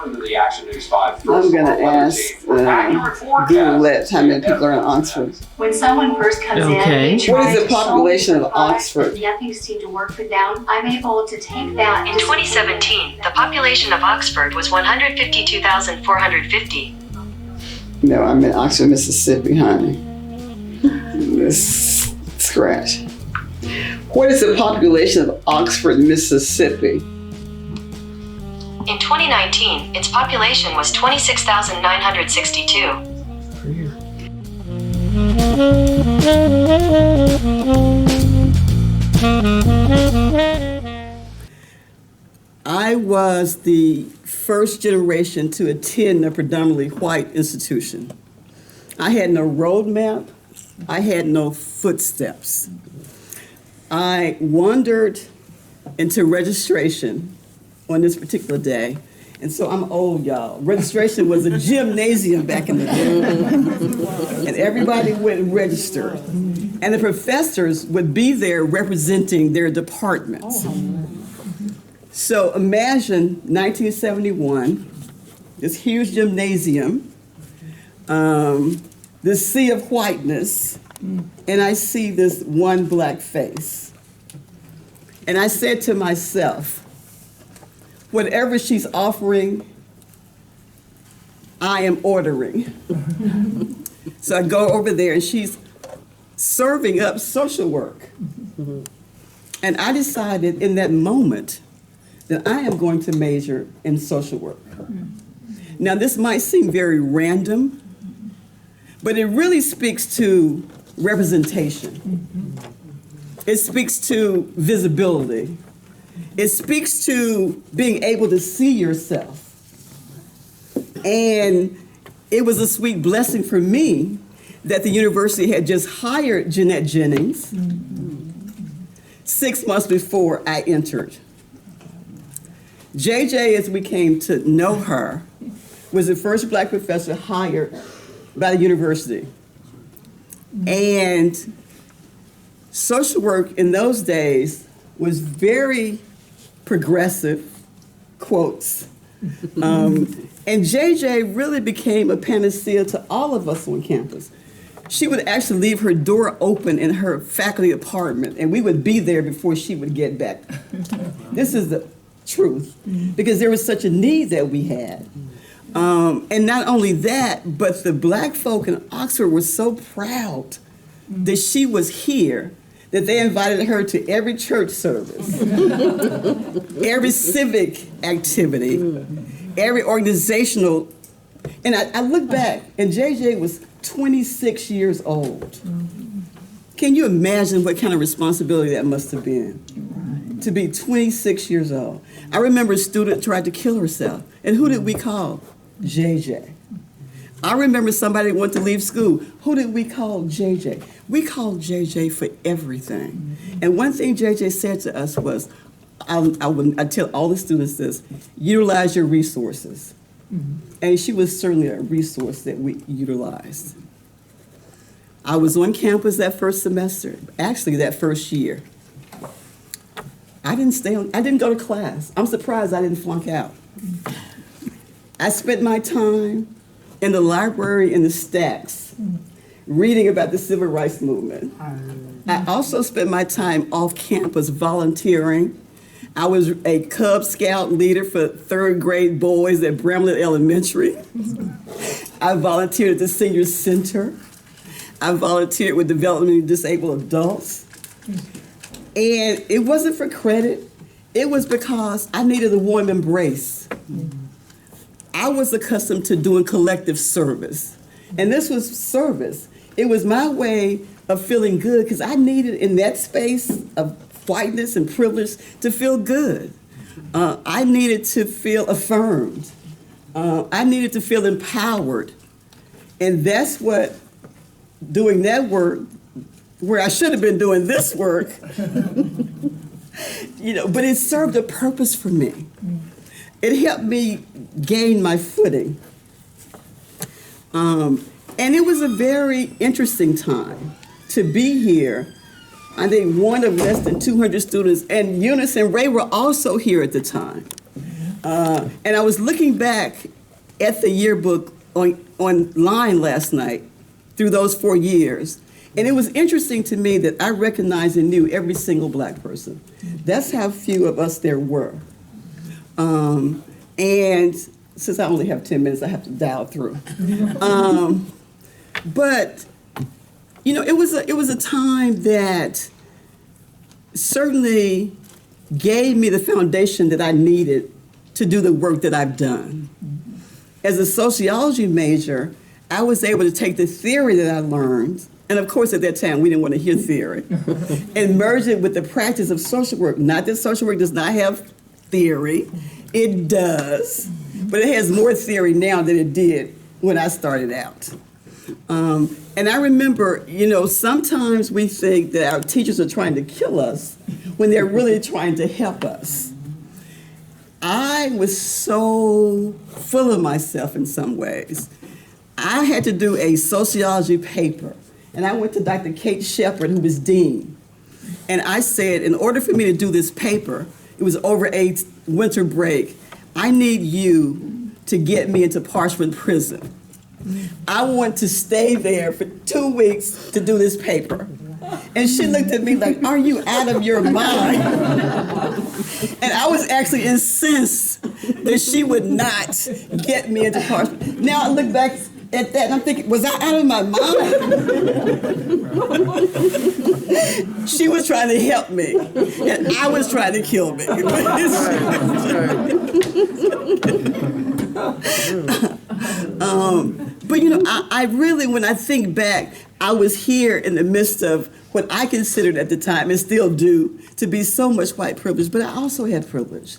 turn to the Action News 5. I'm going to ask Google how many people are in Oxford. When someone first comes in, what is the population of Oxford? Nothing seemed to work for them. I'm able to take that. In 2017, the population of Oxford was 152,450. No, I'm in Oxford, Mississippi, honey. Let's scratch. What is the population of Oxford, Mississippi? In 2019, its population was 26,962. I was the first generation to attend a predominantly white institution. I had no roadmap. I had no footsteps. I wandered into registration on this particular day. And so I'm old, y'all. Registration was a gymnasium back in the day. And everybody went and registered. And the professors would be there representing their departments. So imagine 1971, this huge gymnasium, this sea of whiteness, and I see this one black face. And I said to myself, whatever she's offering, I am ordering. So I go over there and she's serving up social work. And I decided in that moment that I am going to major in social work. Now this might seem very random, but it really speaks to representation. It speaks to visibility. It speaks to being able to see yourself. And it was a sweet blessing for me that the university had just hired Jeanette Jennings 6 months before I entered. JJ, as we came to know her, was the first black professor hired by the university. And social work in those days was very progressive, quotes. And JJ really became a panacea to all of us on campus. She would actually leave her door open in her faculty apartment, and we would be there before she would get back. This is the truth, because there was such a need that we had. And not only that, but the black folk in Oxford were so proud that she was here that they invited her to every church service, every civic activity, every organizational. And I look back, and JJ was 26 years old. Can you imagine what kind of responsibility that must have been? To be 26 years old. I remember a student tried to kill herself. And who did we call? JJ. I remember somebody wanted to leave school. Who did we call? JJ. We called JJ for everything. And one thing JJ said to us was, I tell all the students this, utilize your resources. And she was certainly a resource that we utilized. I was on campus that first semester, actually that first year. I didn't go to class. I'm surprised I didn't flunk out. I spent my time in the library in the stacks, reading about the civil rights movement. I also spent my time off campus volunteering. I was a Cub Scout leader for third grade boys at Bramlett Elementary. I volunteered at the Senior Center. I volunteered with developmentally disabled adults. And it wasn't for credit. It was because I needed a warm embrace. I was accustomed to doing collective service. And this was service. It was my way of feeling good because I needed in that space of whiteness and privilege to feel good. I needed to feel affirmed. I needed to feel empowered. And that's what doing that work, where I should have been doing this work, but it served a purpose for me. It helped me gain my footing. And it was a very interesting time to be here. I think one of less than 200 students, and Eunice and Ray were also here at the time. And I was looking back at the yearbook online last night through those 4 years. And it was interesting to me that I recognized and knew every single black person. That's how few of us there were. And since I only have 10 minutes, I have to dial through. But, you know, it was a time that certainly gave me the foundation that I needed to do the work that I've done. As a sociology major, I was able to take the theory that I learned, and of course at that time we didn't want to hear theory, and merge it with the practice of social work. Not that social work does not have theory, it does, but it has more theory now than it did when I started out. And I remember, you know, sometimes we think that our teachers are trying to kill us when they're really trying to help us. I was so full of myself in some ways. I had to do a sociology paper, and I went to Dr. Kate Shepard, who was dean. And I said, in order for me to do this paper, it was over a winter break, I need you to get me into Parchment Prison. I want to stay there for 2 weeks to do this paper. And she looked at me like, are you out of your mind? And I was actually incensed that she would not get me into Parchment. Now I look back at that and I'm thinking, was I out of my mind? She was trying to help me, and I was trying to kill me. But you know, I really, when I think back, I was here in the midst of what I considered at the time, and still do, to be so much white privilege, but I also had privilege.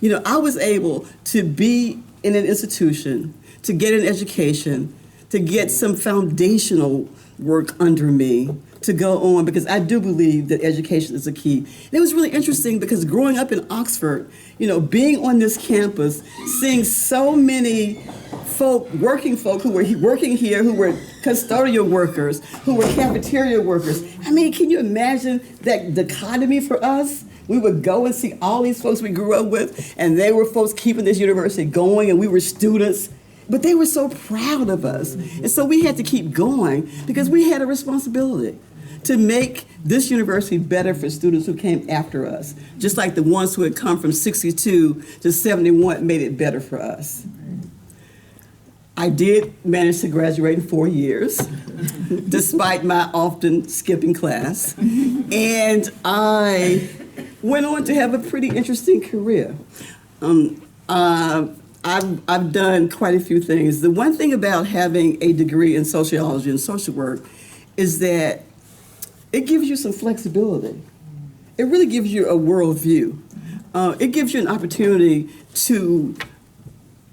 You know, I was able to be in an institution, to get an education, to get some foundational work under me, to go on, because I do believe that education is a key. And it was really interesting because growing up in Oxford, you know, being on this campus, seeing so many working folk who were working here, who were custodial workers, who were cafeteria workers. I mean, can you imagine that dichotomy for us? We would go and see all these folks we grew up with, and they were folks keeping this university going, and we were students. But they were so proud of us. And so we had to keep going because we had a responsibility to make this university better for students who came after us, just like the ones who had come from 62 to 71 made it better for us. I did manage to graduate in 4 years, despite my often skipping class. And I went on to have a pretty interesting career. I've done quite a few things. The one thing about having a degree in sociology and social work is that it gives you some flexibility. It really gives you a worldview. It gives you an opportunity to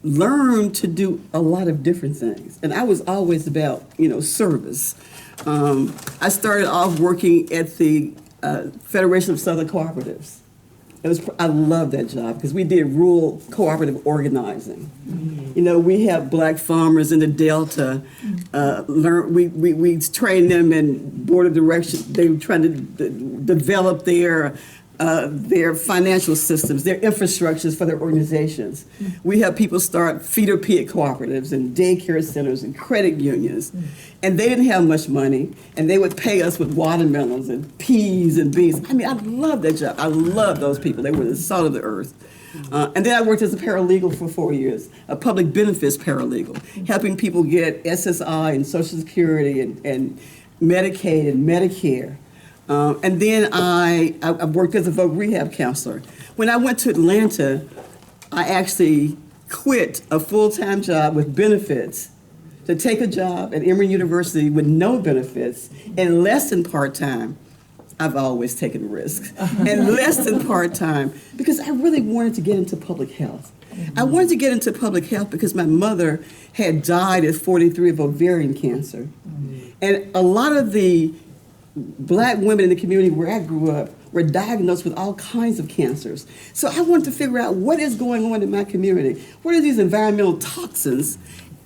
learn to do a lot of different things. And I was always about, you know, service. I started off working at the Federation of Southern Cooperatives. I love that job because we did rural cooperative organizing. You know, we have black farmers in the Delta. We train them in board of direction. They were trying to develop their financial systems, their infrastructures for their organizations. We have people start feeder pig cooperatives and daycare centers and credit unions. And they didn't have much money, and they would pay us with watermelons and peas and beans. I mean, I love that job. I love those people. They were the salt of the earth. And then I worked as a paralegal for 4 years, a public benefits paralegal, helping people get SSI and Social Security and Medicaid and Medicare. And then I worked as a voc rehab counselor. When I went to Atlanta, I actually quit a full-time job with benefits to take a job at Emory University with no benefits and less than part-time. I've always taken risks. And less than part-time because I really wanted to get into public health. I wanted to get into public health because my mother had died at 43 of ovarian cancer. And a lot of the black women in the community where I grew up were diagnosed with all kinds of cancers. So I wanted to figure out what is going on in my community. What are these environmental toxins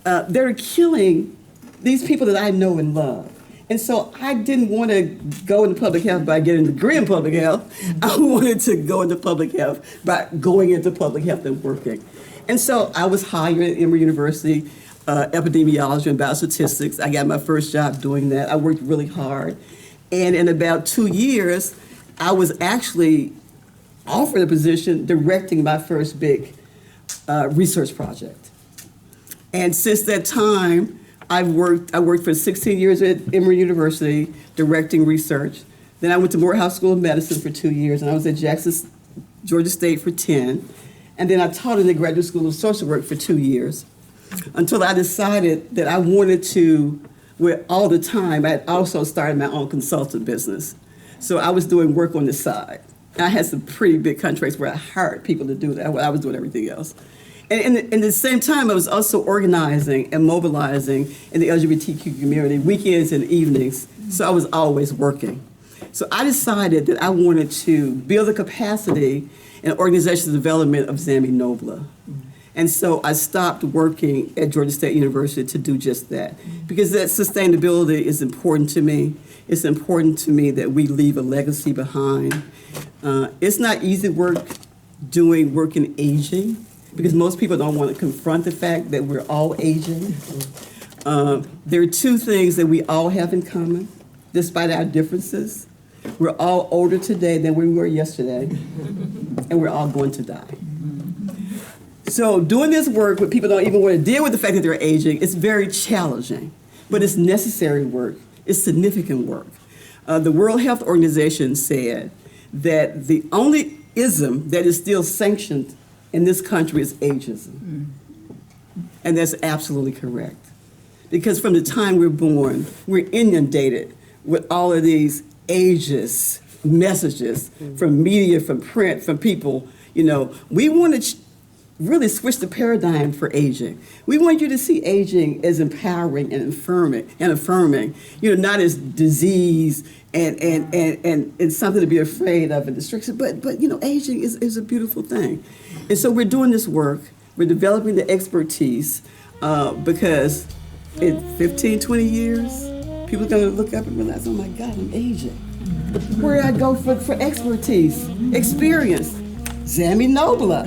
that are killing these people that I know and love? And so I didn't want to go into public health by getting a degree in public health. I wanted to go into public health by going into public health and working. And so I was hired at Emory University, epidemiology and biostatistics. I got my first job doing that. I worked really hard. And in about 2 years, I was actually offered a position directing my first big research project. And since that time, I worked for 16 years at Emory University directing research. Then I went to Morehouse School of Medicine for 2 years, and I was at Jackson, Georgia State for 10. And then I taught in the Graduate School of Social Work for 2 years until I decided that I wanted to, with all the time, I had also started my own consultant business. So I was doing work on the side. I had some pretty big contracts where I hired people to do that. I was doing everything else. And at the same time, I was also organizing and mobilizing in the LGBTQ community, weekends and evenings. So I was always working. So I decided that I wanted to build the capacity and organizational development of ZAMI NOBLA. And so I stopped working at Georgia State University to do just that, because that sustainability is important to me. It's important to me that we leave a legacy behind. It's not easy work doing work in aging, because most people don't want to confront the fact that we're all aging. There are two things that we all have in common, despite our differences. We're all older today than we were yesterday, and we're all going to die. So doing this work where people don't even want to deal with the fact that they're aging, it's very challenging, but it's necessary work. It's significant work. The World Health Organization said that the only ism that is still sanctioned in this country is ageism. And that's absolutely correct. Because from the time we're born, we're inundated with all of these ageist messages from media, from print, from people. You know, we want to really switch the paradigm for aging. We want you to see aging as empowering and affirming, you know, not as disease and something to be afraid of and restriction, but you know, aging is a beautiful thing. And so we're doing this work, we're developing the expertise, because in 15, 20 years, people are gonna look up and realize, oh my God, I'm aging. Where do I go for expertise, experience? ZAMI NOBLA.